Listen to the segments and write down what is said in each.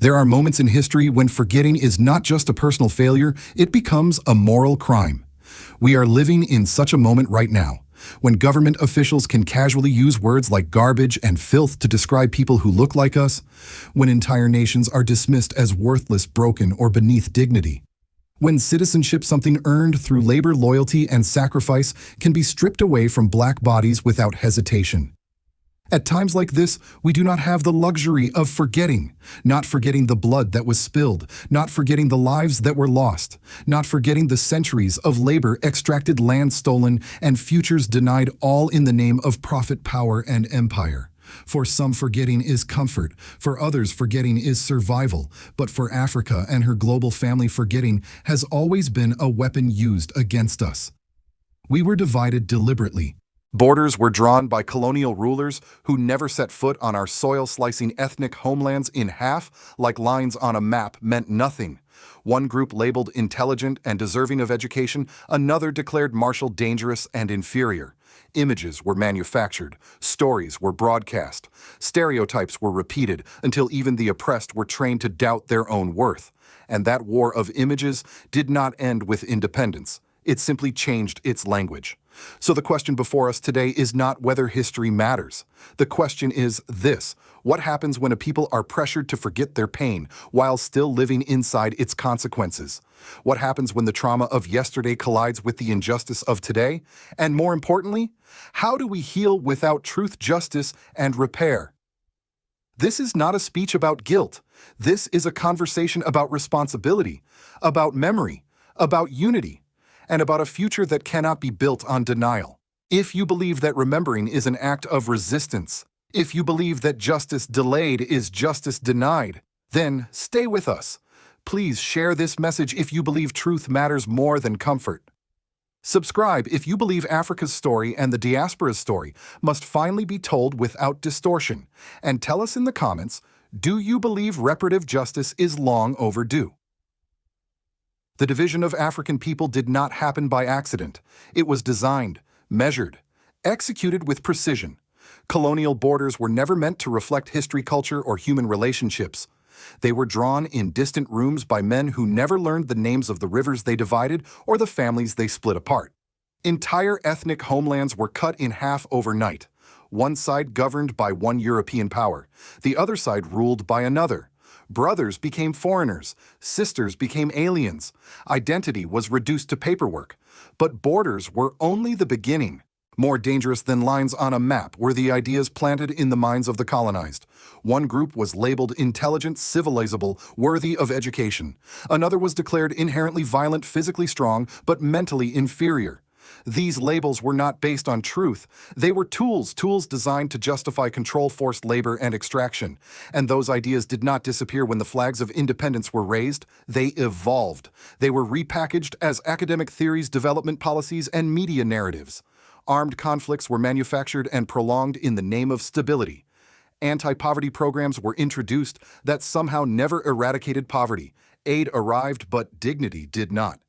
There are moments in history when forgetting is not just a personal failure, it becomes a moral crime. We are living in such a moment right now, when government officials can casually use words like garbage and filth to describe people who look like us, when entire nations are dismissed as worthless, broken, or beneath dignity. When citizenship, something earned through labor, loyalty, and sacrifice, can be stripped away from black bodies without hesitation. At times like this, we do not have the luxury of forgetting, not forgetting the blood that was spilled, not forgetting the lives that were lost, not forgetting the centuries of labor, extracted land stolen, and futures denied, all in the name of profit, power, and empire. For some, forgetting is comfort. For others, forgetting is survival. But for Africa and her global family, forgetting has always been a weapon used against us. We were divided deliberately. Borders were drawn by colonial rulers who never set foot on our soil, slicing ethnic homelands in half like lines on a map meant nothing. One group labeled intelligent and deserving of education, another declared martial, dangerous, and inferior. Images were manufactured, stories were broadcast, stereotypes were repeated until even the oppressed were trained to doubt their own worth. And that war of images did not end with independence. It simply changed its language. So the question before us today is not whether history matters. The question is this: what happens when a people are pressured to forget their pain while still living inside its consequences? What happens when the trauma of yesterday collides with the injustice of today? And more importantly, how do we heal without truth, justice, and repair? This is not a speech about guilt. This is a conversation about responsibility, about memory, about unity, and about a future that cannot be built on denial. If you believe that remembering is an act of resistance, if you believe that justice delayed is justice denied, then stay with us. Please share this message if you believe truth matters more than comfort. Subscribe if you believe Africa's story and the diaspora's story must finally be told without distortion. And tell us in the comments, do you believe reparative justice is long overdue? The division of African people did not happen by accident. It was designed, measured, executed with precision. Colonial borders were never meant to reflect history, culture, or human relationships. They were drawn in distant rooms by men who never learned the names of the rivers they divided or the families they split apart. Entire ethnic homelands were cut in half overnight. One side governed by one European power, the other side ruled by another. Brothers became foreigners, sisters became aliens. Identity was reduced to paperwork. But borders were only the beginning. More dangerous than lines on a map were the ideas planted in the minds of the colonized. One group was labeled intelligent, civilizable, worthy of education. Another was declared inherently violent, physically strong, but mentally inferior. These labels were not based on truth. They were tools designed to justify control, forced labor, and extraction. And those ideas did not disappear when the flags of independence were raised. They evolved. They were repackaged as academic theories, development policies, and media narratives. Armed conflicts were manufactured and prolonged in the name of stability. Anti-poverty programs were introduced that somehow never eradicated poverty. Aid arrived, but dignity did not.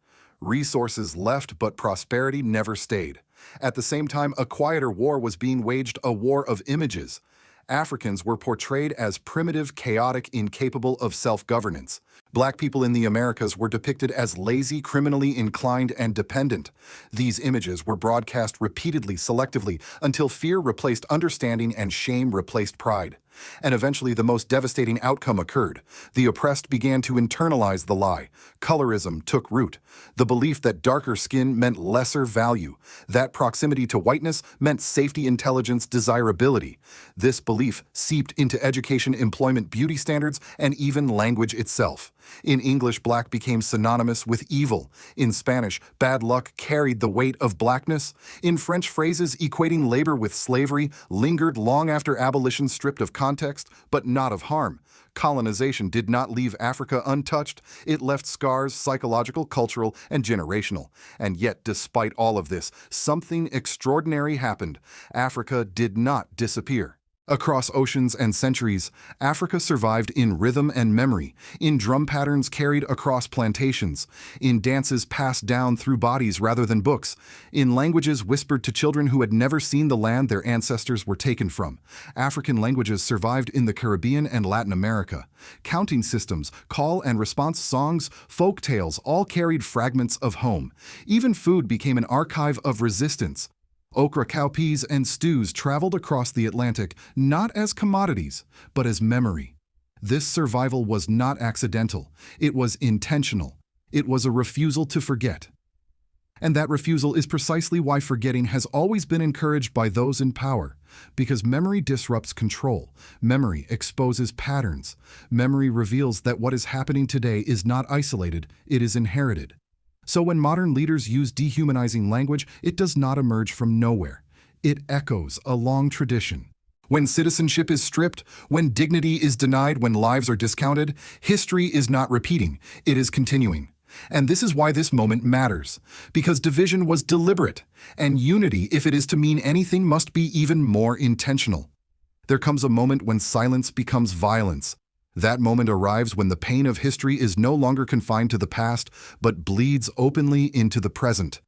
Resources left, but prosperity never stayed. At the same time, a quieter war was being waged, a war of images. Africans were portrayed as primitive, chaotic, incapable of self-governance. Black people in the Americas were depicted as lazy, criminally inclined, and dependent. These images were broadcast repeatedly, selectively, until fear replaced understanding and shame replaced pride. And eventually the most devastating outcome occurred. The oppressed began to internalize the lie. Colorism took root. The belief that darker skin meant lesser value. That proximity to whiteness meant safety, intelligence, desirability. This belief seeped into education, employment, beauty standards, and even language itself. In English, black became synonymous with evil. In Spanish, bad luck carried the weight of blackness. In French, phrases equating labor with slavery lingered long after abolition, stripped of context, but not of harm. Colonization did not leave Africa untouched. It left scars, psychological, cultural, and generational. And yet, despite all of this, something extraordinary happened. Africa did not disappear. Across oceans and centuries, Africa survived in rhythm and memory, in drum patterns carried across plantations, in dances passed down through bodies rather than books, in languages whispered to children who had never seen the land their ancestors were taken from. African languages survived in the Caribbean and Latin America. Counting systems, call and response songs, folk tales all carried fragments of home. Even food became an archive of resistance. Okra cowpeas and stews traveled across the Atlantic not as commodities, but as memory. This survival was not accidental. It was intentional. It was a refusal to forget. And that refusal is precisely why forgetting has always been encouraged by those in power, because memory disrupts control. Memory exposes patterns. Memory reveals that what is happening today is not isolated, it is inherited. So when modern leaders use dehumanizing language, it does not emerge from nowhere. It echoes a long tradition. When citizenship is stripped, when dignity is denied, when lives are discounted, history is not repeating, it is continuing. And this is why this moment matters, because division was deliberate, and unity, if it is to mean anything, must be even more intentional. There comes a moment when silence becomes violence. That moment arrives when the pain of history is no longer confined to the past, but bleeds openly into the present.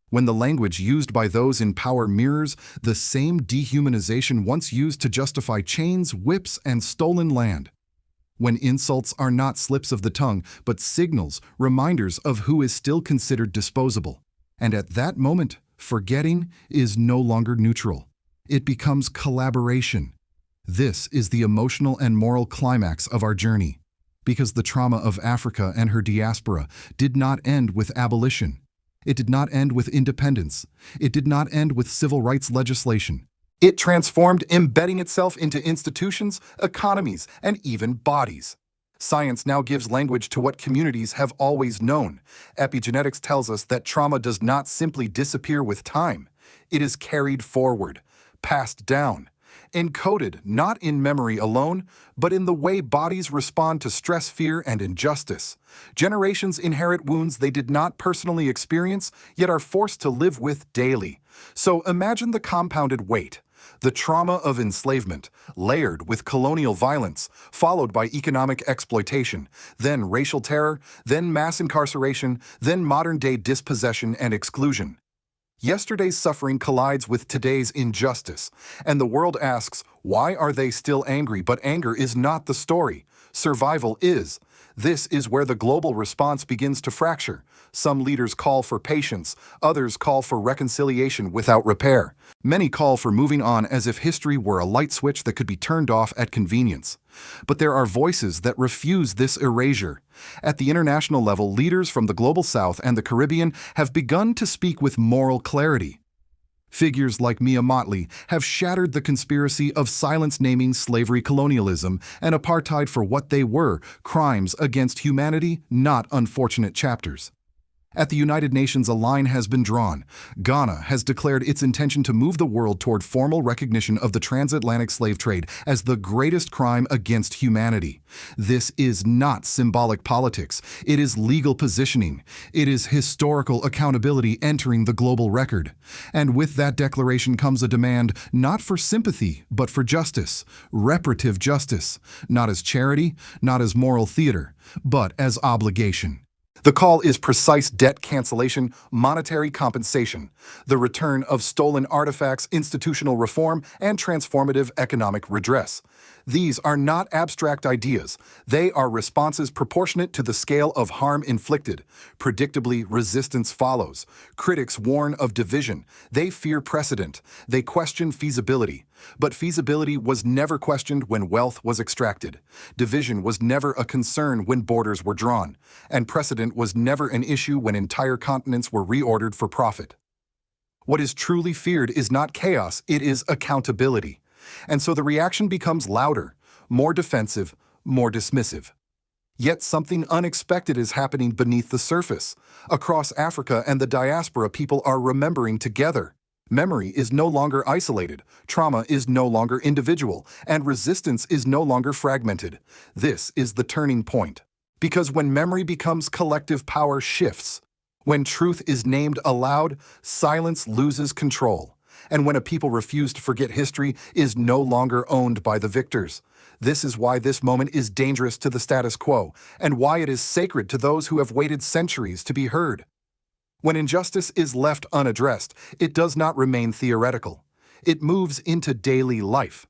When the language used by those in power mirrors the same dehumanization once used to justify chains, whips, and stolen land. When insults are not slips of the tongue, but signals, reminders of who is still considered disposable. And at that moment, forgetting is no longer neutral. It becomes collaboration. This is the emotional and moral climax of our journey, because the trauma of Africa and her diaspora did not end with abolition. It did not end with independence. It did not end with civil rights legislation. It transformed, embedding itself into institutions, economies, and even bodies. Science now gives language to what communities have always known. Epigenetics tells us that trauma does not simply disappear with time. It is carried forward, passed down, encoded not in memory alone, but in the way bodies respond to stress, fear, and injustice. Generations inherit wounds they did not personally experience, yet are forced to live with daily. So imagine the compounded weight. The trauma of enslavement, layered with colonial violence, followed by economic exploitation, then racial terror, then mass incarceration, then modern-day dispossession and exclusion. Yesterday's suffering collides with today's injustice, and the world asks, why are they still angry? But anger is not the story. Survival is. This is where the global response begins to fracture. Some leaders call for patience, others call for reconciliation without repair. Many call for moving on as if history were a light switch that could be turned off at convenience. But there are voices that refuse this erasure. At the international level, leaders from the Global South and the Caribbean have begun to speak with moral clarity. Figures like Mia Mottley have shattered the conspiracy of silence, naming slavery, colonialism, and apartheid for what they were, crimes against humanity, not unfortunate chapters. At the United Nations, a line has been drawn. Ghana has declared its intention to move the world toward formal recognition of the transatlantic slave trade as the greatest crime against humanity. This is not symbolic politics. It is legal positioning. It is historical accountability entering the global record. And with that declaration comes a demand not for sympathy, but for justice. Reparative justice. Not as charity, not as moral theater, but as obligation. The call is precise debt cancellation, monetary compensation, the return of stolen artifacts, institutional reform, and transformative economic redress. These are not abstract ideas. They are responses proportionate to the scale of harm inflicted. Predictably, resistance follows. Critics warn of division. They fear precedent. They question feasibility. But feasibility was never questioned when wealth was extracted. Division was never a concern when borders were drawn. And precedent was never an issue when entire continents were reordered for profit. What is truly feared is not chaos, it is accountability. And so the reaction becomes louder, more defensive, more dismissive. Yet something unexpected is happening beneath the surface. Across Africa and the diaspora, people are remembering together. Memory is no longer isolated, trauma is no longer individual, and resistance is no longer fragmented. This is the turning point. Because when memory becomes collective, power shifts. When truth is named aloud, silence loses control. And when a people refuse to forget history is no longer owned by the victors. This is why this moment is dangerous to the status quo, and why it is sacred to those who have waited centuries to be heard. When injustice is left unaddressed, it does not remain theoretical. It moves into daily life.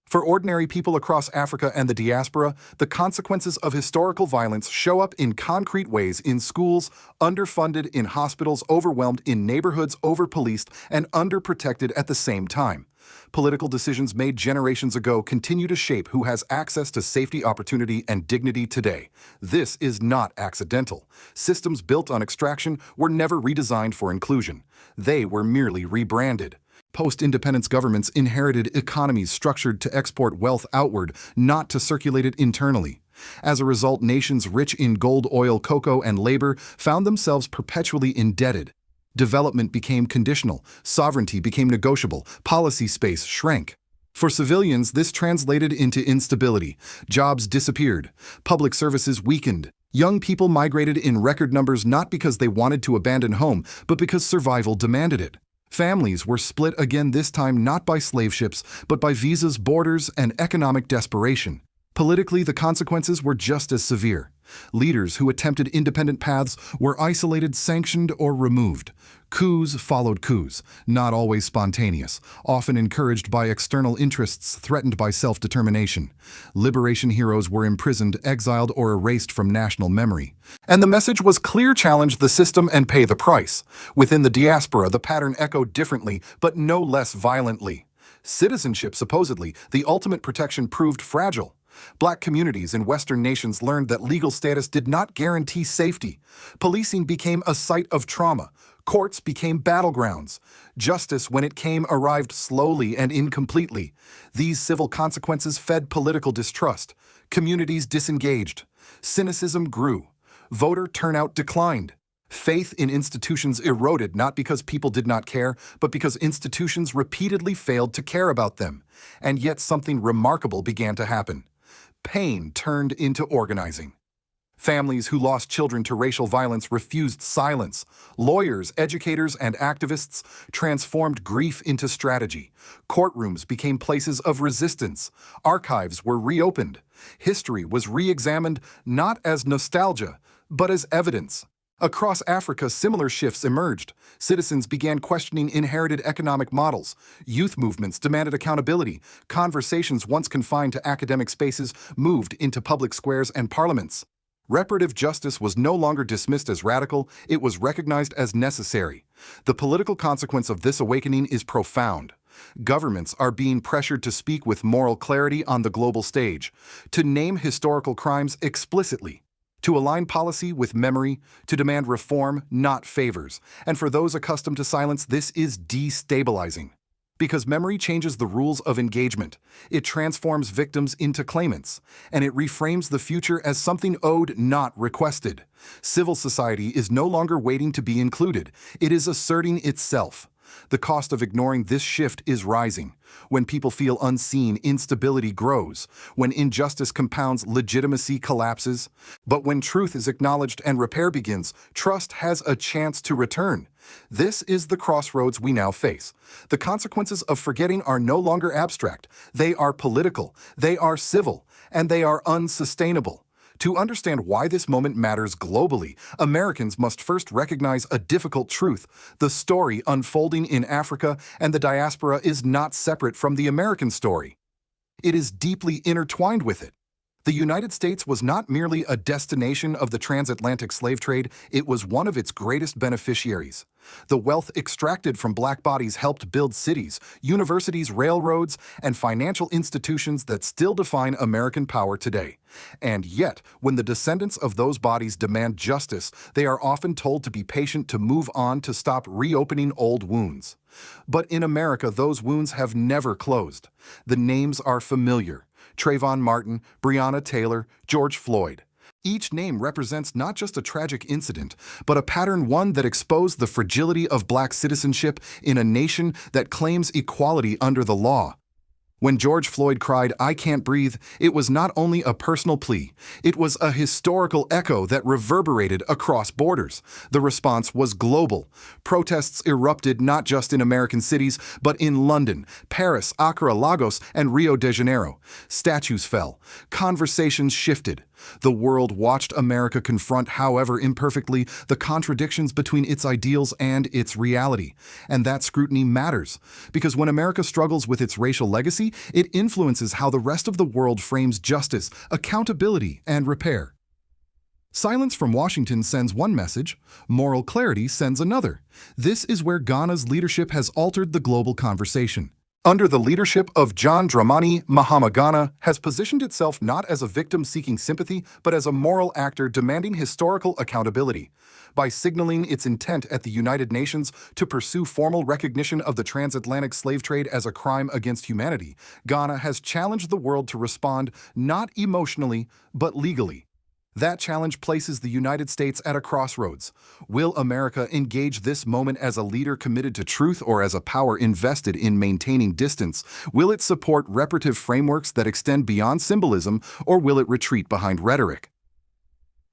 For ordinary people across Africa and the diaspora, the consequences of historical violence show up in concrete ways in schools, underfunded, in hospitals, overwhelmed, in neighborhoods over-policed, and underprotected at the same time. Political decisions made generations ago continue to shape who has access to safety, opportunity, and dignity today. This is not accidental. Systems built on extraction were never redesigned for inclusion. They were merely rebranded. Post-independence governments inherited economies structured to export wealth outward, not to circulate it internally. As a result, nations rich in gold, oil, cocoa, and labor found themselves perpetually indebted. Development became conditional, sovereignty became negotiable, policy space shrank. For civilians, this translated into instability. Jobs disappeared, public services weakened. Young people migrated in record numbers not because they wanted to abandon home, but because survival demanded it. Families were split again, this time not by slave ships, but by visas, borders, and economic desperation. Politically, the consequences were just as severe. Leaders who attempted independent paths were isolated, sanctioned, or removed. Coups followed coups, not always spontaneous, often encouraged by external interests threatened by self-determination. Liberation heroes were imprisoned, exiled, or erased from national memory. And the message was clear: challenge the system and pay the price. Within the diaspora, the pattern echoed differently, but no less violently. Citizenship, supposedly the ultimate protection, proved fragile. Black communities in Western nations learned that legal status did not guarantee safety. Policing became a site of trauma. Courts became battlegrounds. Justice, when it came, arrived slowly and incompletely. These civil consequences fed political distrust. Communities disengaged. Cynicism grew. Voter turnout declined. Faith in institutions eroded, not because people did not care, but because institutions repeatedly failed to care about them. And yet something remarkable began to happen. Pain turned into organizing. Families who lost children to racial violence refused silence. Lawyers, educators, and activists transformed grief into strategy. Courtrooms became places of resistance. Archives were reopened. History was re-examined not as nostalgia, but as evidence. Across Africa, similar shifts emerged. Citizens began questioning inherited economic models. Youth movements demanded accountability. Conversations once confined to academic spaces moved into public squares and parliaments. Reparative justice was no longer dismissed as radical, it was recognized as necessary. The political consequence of this awakening is profound. Governments are being pressured to speak with moral clarity on the global stage, to name historical crimes explicitly, to align policy with memory, to demand reform, not favors. And for those accustomed to silence, this is destabilizing. Because memory changes the rules of engagement. It transforms victims into claimants, and it reframes the future as something owed, not requested. Civil society is no longer waiting to be included. It is asserting itself. The cost of ignoring this shift is rising. When people feel unseen, instability grows. When injustice compounds, legitimacy collapses. But when truth is acknowledged and repair begins, trust has a chance to return. This is the crossroads we now face. The consequences of forgetting are no longer abstract. They are political, they are civil, and they are unsustainable. To understand why this moment matters globally, Americans must first recognize a difficult truth. The story unfolding in Africa and the diaspora is not separate from the American story. It is deeply intertwined with it. The United States was not merely a destination of the transatlantic slave trade, it was one of its greatest beneficiaries. The wealth extracted from black bodies helped build cities, universities, railroads, and financial institutions that still define American power today. And yet, when the descendants of those bodies demand justice, they are often told to be patient, to move on, to stop reopening old wounds. But in America, those wounds have never closed. The names are familiar. Trayvon Martin, Breonna Taylor, George Floyd. Each name represents not just a tragic incident, but a pattern, one that exposed the fragility of black citizenship in a nation that claims equality under the law. When George Floyd cried, "I can't breathe," it was not only a personal plea, it was a historical echo that reverberated across borders. The response was global. Protests erupted not just in American cities, but in London, Paris, Accra, Lagos, and Rio de Janeiro. Statues fell. Conversations shifted. The world watched America confront, however imperfectly, the contradictions between its ideals and its reality. And that scrutiny matters, because when America struggles with its racial legacy, it influences how the rest of the world frames justice, accountability, and repair. Silence from Washington sends one message, moral clarity sends another. This is where Ghana's leadership has altered the global conversation. Under the leadership of John Dramani Mahama, Ghana has positioned itself not as a victim seeking sympathy, but as a moral actor demanding historical accountability. By signaling its intent at the United Nations to pursue formal recognition of the transatlantic slave trade as a crime against humanity, Ghana has challenged the world to respond not emotionally, but legally. That challenge places the United States at a crossroads. Will America engage this moment as a leader committed to truth or as a power invested in maintaining distance? Will it support reparative frameworks that extend beyond symbolism, or will it retreat behind rhetoric?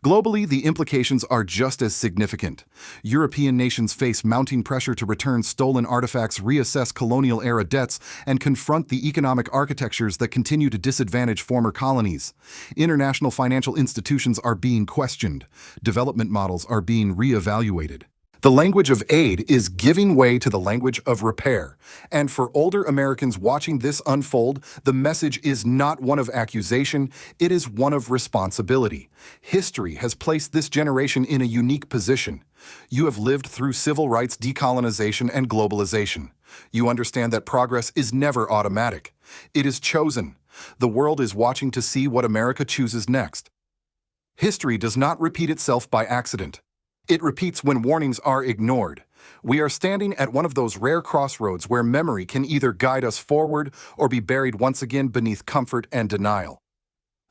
Globally, the implications are just as significant. European nations face mounting pressure to return stolen artifacts, reassess colonial-era debts, and confront the economic architectures that continue to disadvantage former colonies. International financial institutions are being questioned. Development models are being re-evaluated. The language of aid is giving way to the language of repair. And for older Americans watching this unfold, the message is not one of accusation, it is one of responsibility. History has placed this generation in a unique position. You have lived through civil rights, decolonization, and globalization. You understand that progress is never automatic. It is chosen. The world is watching to see what America chooses next. History does not repeat itself by accident. It repeats when warnings are ignored. We are standing at one of those rare crossroads where memory can either guide us forward or be buried once again beneath comfort and denial.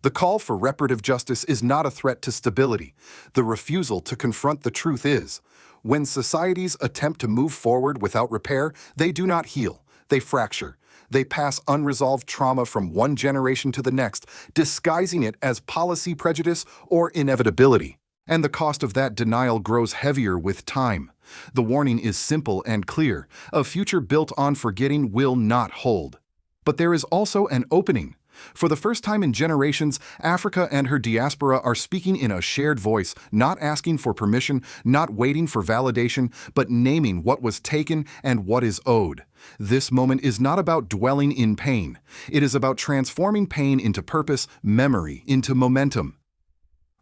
The call for reparative justice is not a threat to stability. The refusal to confront the truth is. When societies attempt to move forward without repair, they do not heal, they fracture. They pass unresolved trauma from one generation to the next, disguising it as policy prejudice or inevitability. And the cost of that denial grows heavier with time. The warning is simple and clear. A future built on forgetting will not hold. But there is also an opening. For the first time in generations, Africa and her diaspora are speaking in a shared voice, not asking for permission, not waiting for validation, but naming what was taken and what is owed. This moment is not about dwelling in pain. It is about transforming pain into purpose, memory into momentum.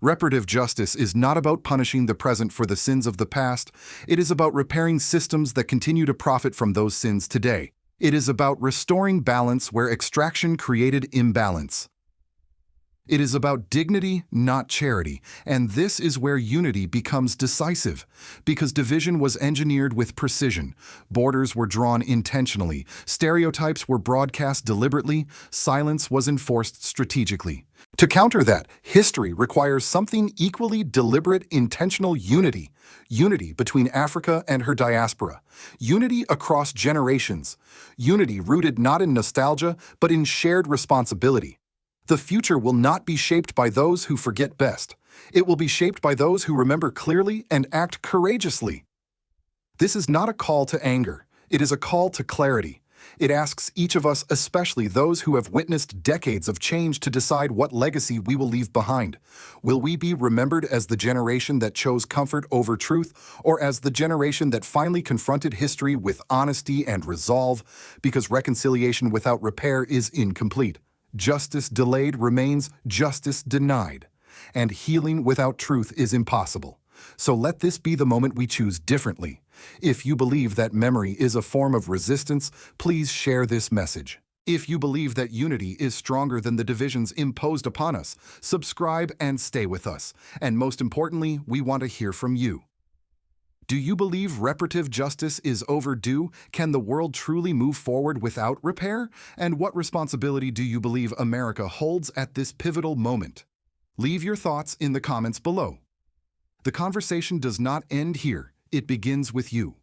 Reparative justice is not about punishing the present for the sins of the past. It is about repairing systems that continue to profit from those sins today. It is about restoring balance where extraction created imbalance. It is about dignity, not charity, and this is where unity becomes decisive, because division was engineered with precision, borders were drawn intentionally, stereotypes were broadcast deliberately, silence was enforced strategically. To counter that, history requires something equally deliberate, intentional unity. Unity between Africa and her diaspora. Unity across generations. Unity rooted not in nostalgia, but in shared responsibility. The future will not be shaped by those who forget best. It will be shaped by those who remember clearly and act courageously. This is not a call to anger. It is a call to clarity. It asks each of us, especially those who have witnessed decades of change, to decide what legacy we will leave behind. Will we be remembered as the generation that chose comfort over truth, or as the generation that finally confronted history with honesty and resolve? Because reconciliation without repair is incomplete. Justice delayed remains justice denied, and healing without truth is impossible. So let this be the moment we choose differently. If you believe that memory is a form of resistance, please share this message. If you believe that unity is stronger than the divisions imposed upon us, subscribe and stay with us. And most importantly, we want to hear from you. Do you believe reparative justice is overdue? Can the world truly move forward without repair? And what responsibility do you believe America holds at this pivotal moment? Leave your thoughts in the comments below. The conversation does not end here. It begins with you.